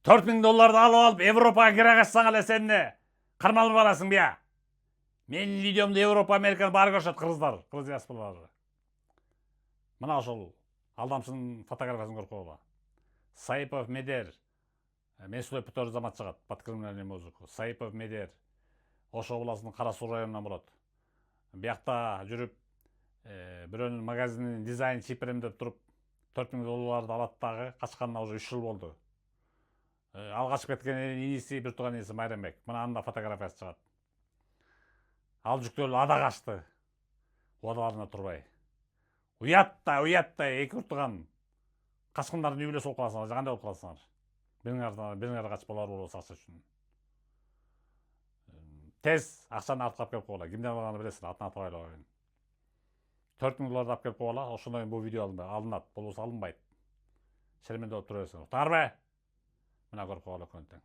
$4000 алып алып Европаға кіре қашсаң әле сен не? Қармалып барасың бия. Менің видеомда Европа, Американы бары көрсет қырғыздар, қырғыз диаспоралары. Мына ошол алдамшының фотографиясын көріп қойла. Саипов Медер. Мен Сулай Путор замат шығат, под криминальный музыку. Саипов Медер. Ош обласының Қарасу районынан болады. Бияқта жүріп, біреуінің магазинінің дизайн шиперем деп тұрып, $4000 алаттағы қашқанына уже 3 жыл болды. Ал қашып кеткен иниси, бір туған иниси Майрамбек. Мына анда фотографиясы шығат. Ал жүктөлі ада қашты. Одаларына тұрбай. Уяттай, екі ұртыған қашқындардың үйілесі болып қаласыңар, қандай болып қаласыңар. Бірің ары қашып болар болса ақша үшін. Тез ақшаны артып келіп қойла. Кімден алғаны білесің, атын атып айлауын. $4000 алып келіп қойла, ошондай бұл видео алынады, бұл болса алынбайды. Шеременде отырып тұресің. Тарбе! Мына көріп қойла көнден.